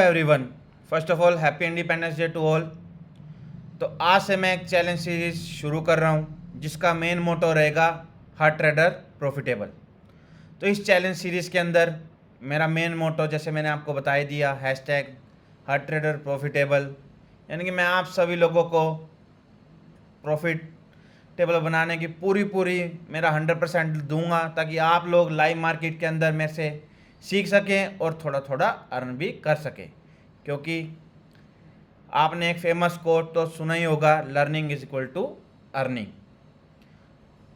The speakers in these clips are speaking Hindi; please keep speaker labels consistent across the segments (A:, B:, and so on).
A: Everyone, first of all happy independence day to all. तो आज से मैं एक चैलेंज सीरीज शुरू कर रहा हूँ जिसका मेन मोटो रहेगा हर ट्रेडर प्रॉफिटेबल। तो इस चैलेंज सीरीज़ के अंदर मेरा मेन मोटो, जैसे मैंने आपको बता ही दिया, हैशटैग हर ट्रेडर प्रॉफिटेबल, यानी कि मैं आप सभी लोगों को प्रॉफिटेबल बनाने की पूरी मेरा 100% दूंगा ताकि आप लोग लाइव मार्केट के अंदर मेरे से सीख सकें और थोड़ा थोड़ा अर्न भी कर सकें। क्योंकि आपने एक फेमस कोट तो सुना ही होगा, learning is equal to earning.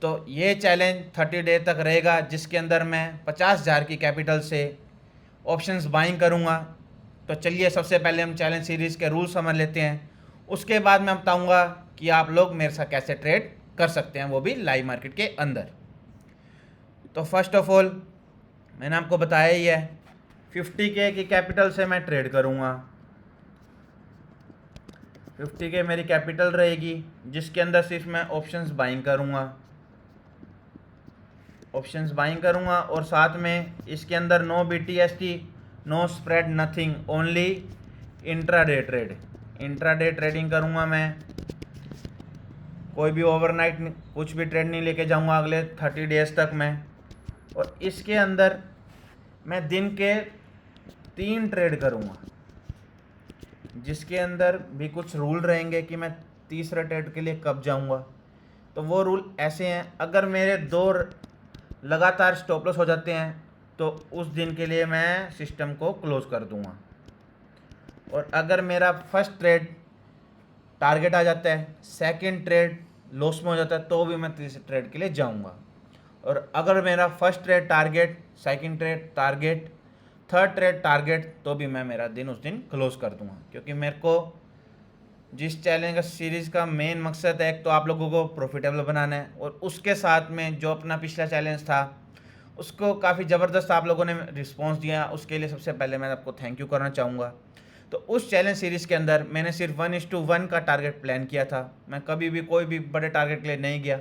A: तो ये चैलेंज 30 डे तक रहेगा जिसके अंदर मैं 50,000 की कैपिटल से ऑप्शंस बाइंग करूँगा। तो चलिए सबसे पहले हम चैलेंज सीरीज़ के रूल समझ लेते हैं, उसके बाद मैं बताऊँगा कि आप लोग मेरे साथ कैसे ट्रेड कर सकते हैं, वो भी लाइव मार्केट के अंदर। तो फर्स्ट ऑफ ऑल मैंने आपको बताया ही है, 50K की कैपिटल से मैं ट्रेड करूँगा। 50K मेरी कैपिटल रहेगी जिसके अंदर सिर्फ मैं ऑप्शंस बाइंग करूँगा और साथ में इसके अंदर no BTST, no spread, nothing, only intraday trading करूँगा। मैं कोई भी ओवरनाइट कुछ भी ट्रेड नहीं लेके जाऊँगा अगले 30 डेज तक मैं। और इसके अंदर मैं दिन के 3 ट्रेड करूँगा जिसके अंदर भी कुछ रूल रहेंगे कि मैं तीसरा ट्रेड के लिए कब जाऊँगा। तो वो रूल ऐसे हैं, अगर मेरे 2 लगातार स्टॉप लॉस हो जाते हैं तो उस दिन के लिए मैं सिस्टम को क्लोज कर दूँगा। और अगर मेरा फर्स्ट ट्रेड टारगेट आ जाता है, सेकंड ट्रेड लॉस में हो जाता है, तो भी मैं तीसरे ट्रेड के लिए जाऊँगा। और अगर मेरा first trade target, second trade target, third trade target, तो भी मैं मेरा दिन उस दिन क्लोज कर दूंगा। क्योंकि मेरे को जिस चैलेंज का सीरीज़ का मेन मकसद है, एक तो आप लोगों को प्रॉफिटेबल बनाना है, और उसके साथ में जो अपना पिछला चैलेंज था उसको काफ़ी ज़बरदस्त आप लोगों ने रिस्पॉन्स दिया, उसके लिए सबसे पहले मैं आपको थैंक यू करना चाहूँगा। तो उस चैलेंज सीरीज़ के अंदर मैंने सिर्फ 1:1 का टारगेट प्लान किया था, मैं कभी भी कोई भी बड़े टारगेट के लिए नहीं गया।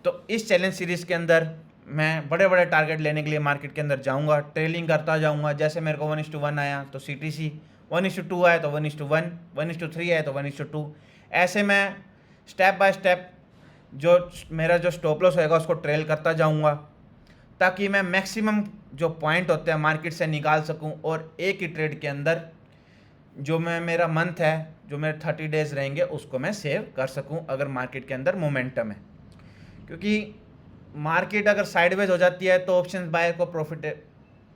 A: तो इस चैलेंज सीरीज़ के अंदर मैं बड़े बड़े टारगेट लेने के लिए मार्केट के अंदर जाऊंगा, ट्रेलिंग करता जाऊंगा। जैसे मेरे को 1:1 आया तो CTC, 1:2 आया तो 1:1, 1:3 आया तो 1:2, ऐसे मैं स्टेप बाय स्टेप जो मेरा जो स्टॉप लॉस होएगा उसको ट्रेल करता जाऊंगा ताकि मैं मैक्सिमम जो पॉइंट होते हैं मार्केट से निकाल सकूं और एक ही ट्रेड के अंदर जो मैं मेरा मंथ है, जो मेरे 30 डेज रहेंगे, उसको मैं सेव कर सकूं अगर मार्केट के अंदर मोमेंटम है। क्योंकि मार्केट अगर साइडवेज हो जाती है तो ऑप्शन बायर को प्रॉफिट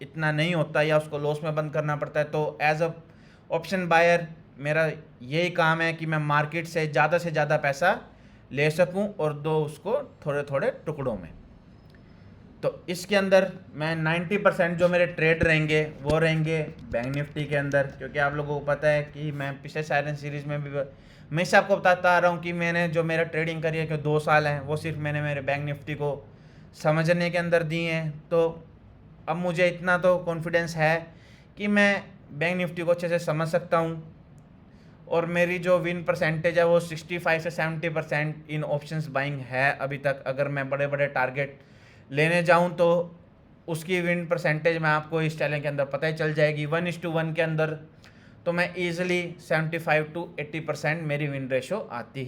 A: इतना नहीं होता या उसको लॉस में बंद करना पड़ता है। तो एज अ ऑप्शन बायर मेरा यही काम है कि मैं मार्केट से ज़्यादा पैसा ले सकूं और दो उसको थोड़े थोड़े टुकड़ों में। तो इसके अंदर मैं 90% जो मेरे ट्रेड रहेंगे वो रहेंगे बैंक निफ्टी के अंदर। क्योंकि आप लोगों को पता है कि मैं पिछले साइलेंस सीरीज़ में भी हमेशा आपको बताता आ रहा हूँ कि मैंने जो मेरा ट्रेडिंग करियर के 2 साल हैं वो सिर्फ मैंने मेरे बैंक निफ्टी को समझने के अंदर दिए हैं। तो अब मुझे इतना तो कॉन्फिडेंस है कि मैं बैंक निफ्टी को अच्छे से समझ सकता हूँ और मेरी जो विन परसेंटेज है वो 65 से 70% इन ऑप्शंस बाइंग है अभी तक। अगर मैं बड़े बड़े टारगेट लेने जाऊं तो उसकी विन परसेंटेज मैं आपको इस चैलेंज के अंदर पता ही चल जाएगी। 1:1 के अंदर तो मैं ईजिली 75 to 80% मेरी विन रेशो आती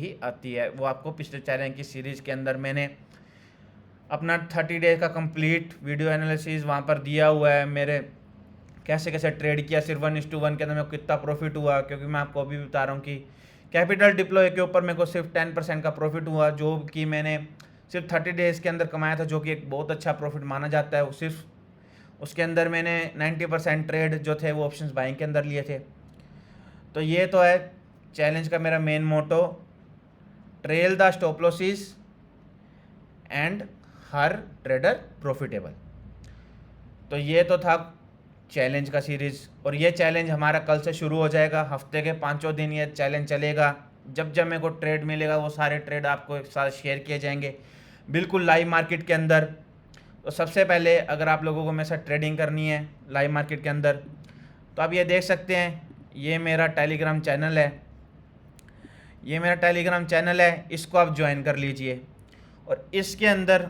A: है। वो आपको पिछले चैलेंज की सीरीज़ के अंदर मैंने अपना 30 डेज का कंप्लीट वीडियो एनालिसिस वहाँ पर दिया हुआ है, मेरे कैसे कैसे ट्रेड किया सिर्फ 1:1 के अंदर मेरे को कितना प्रॉफिट हुआ। क्योंकि मैं आपको अभी बता रहा हूँ कि कैपिटल डिप्लॉय के ऊपर मेरे को सिर्फ 10% का प्रॉफिट हुआ, जो कि मैंने सिर्फ 30 डेज के अंदर कमाया था, जो कि एक बहुत अच्छा प्रॉफिट माना जाता है। सिर्फ उसके अंदर मैंने 90% ट्रेड जो थे वो ऑप्शंस बाइंग के अंदर लिए थे। तो ये तो है चैलेंज का मेरा main motto, trail the stop losses and हर ट्रेडर प्रॉफिटेबल। तो ये तो था चैलेंज का सीरीज़, और ये चैलेंज हमारा कल से शुरू हो जाएगा। हफ्ते के 5 दिन ये चैलेंज चलेगा। जब जब मेरे को ट्रेड मिलेगा वो सारे ट्रेड आपको एक साथ शेयर किए जाएंगे बिल्कुल लाइव मार्केट के अंदर। तो सबसे पहले अगर आप लोगों को मेरे साथ ट्रेडिंग करनी है लाइव मार्केट के अंदर तो आप ये देख सकते हैं, ये मेरा टेलीग्राम चैनल है, इसको आप ज्वाइन कर लीजिए। और इसके अंदर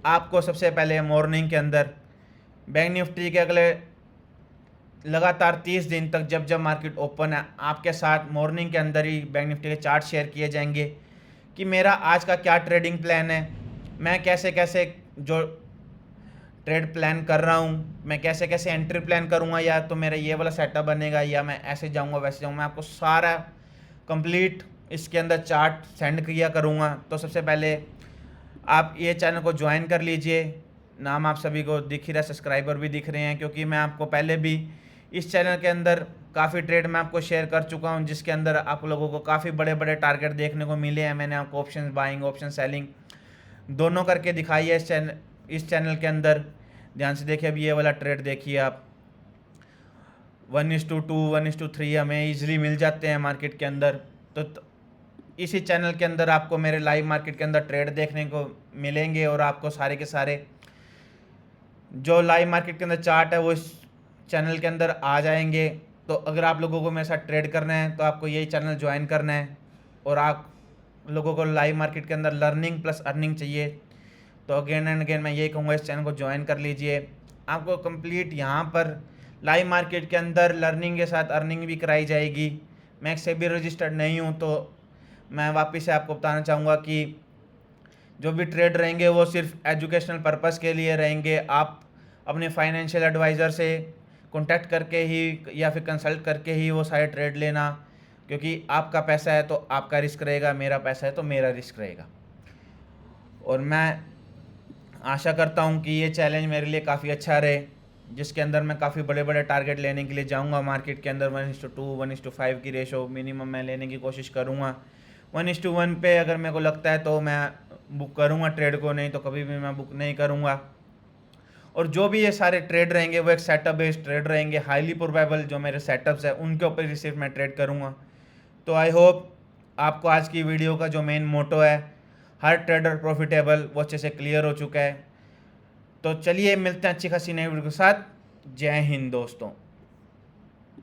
A: आपको सबसे पहले मॉर्निंग के अंदर बैंक निफ्टी के अगले लगातार 30 दिन तक जब जब मार्केट ओपन है आपके साथ मॉर्निंग के अंदर ही बैंक निफ्टी के चार्ट शेयर किए जाएंगे कि मेरा आज का क्या ट्रेडिंग प्लान है, मैं कैसे कैसे जो ट्रेड प्लान कर रहा हूँ, मैं कैसे कैसे एंट्री प्लान करूँगा, या तो मेरा ये वाला सेटअप बनेगा या मैं ऐसे जाऊँगा वैसे जाऊँगा। मैं आपको सारा कंप्लीट इसके अंदर चार्ट सेंड किया करूँगा। तो सबसे पहले आप ये चैनल को ज्वाइन कर लीजिए, नाम आप सभी को दिख ही रहा, सब्सक्राइबर भी दिख रहे हैं, क्योंकि मैं आपको पहले भी इस चैनल के अंदर काफ़ी ट्रेड मैं आपको शेयर कर चुका हूं, जिसके अंदर आप लोगों को काफ़ी बड़े बड़े टारगेट देखने को मिले हैं। मैंने आपको ऑप्शन बाइंग ऑप्शन सेलिंग दोनों करके दिखाई है इस चैनल के अंदर। ध्यान से देखिए, अभी ये वाला ट्रेड देखिए आप, 1:2 1:3 हमें ईजिली मिल जाते हैं मार्केट के अंदर। तो इसी चैनल के अंदर आपको मेरे लाइव मार्केट के अंदर ट्रेड देखने को मिलेंगे और आपको सारे के सारे जो लाइव मार्केट के अंदर चार्ट है वो इस चैनल के अंदर आ जाएंगे। तो अगर आप लोगों को मेरे साथ ट्रेड करना है तो आपको यही चैनल ज्वाइन करना है, और आप लोगों को लाइव मार्केट के अंदर लर्निंग प्लस अर्निंग चाहिए तो अगेन एंड अगेन मैं यही कहूँगा, इस चैनल को ज्वाइन कर लीजिए। आपको कंप्लीट यहाँ पर लाइव मार्केट के अंदर लर्निंग के साथ अर्निंग भी कराई जाएगी। मैं इससे भी रजिस्टर्ड नहीं हूँ, तो मैं वापस से आपको बताना चाहूँगा कि जो भी ट्रेड रहेंगे वो सिर्फ एजुकेशनल पर्पस के लिए रहेंगे। आप अपने फाइनेंशियल एडवाइज़र से कॉन्टैक्ट करके ही या फिर कंसल्ट करके ही वो सारे ट्रेड लेना, क्योंकि आपका पैसा है तो आपका रिस्क रहेगा, मेरा पैसा है तो मेरा रिस्क रहेगा। और मैं आशा करता हूँ कि ये चैलेंज मेरे लिए काफ़ी अच्छा रहे, जिसके अंदर मैं काफ़ी बड़े बड़े टारगेट लेने के लिए जाऊँगा मार्केट के अंदर। 1:2 1:5 की रेशो मिनिमम मैं लेने की कोशिश करूँगा। 1:1 पे अगर मेरे को लगता है तो मैं बुक करूँगा ट्रेड को, नहीं तो कभी भी मैं बुक नहीं करूँगा। और जो भी ये सारे ट्रेड रहेंगे वो एक सेटअप बेस्ड ट्रेड रहेंगे, हाईली प्रोबेबल जो मेरे सेटअप्स है उनके ऊपर ही सिर्फ मैं ट्रेड करूँगा। तो आई होप आपको आज की वीडियो का जो मेन मोटो है, हर ट्रेडर प्रॉफिटेबल, वो अच्छे से क्लियर हो चुका है। तो चलिए मिलते हैं अच्छी खासी नई वीडियो के साथ। जय हिंद दोस्तों।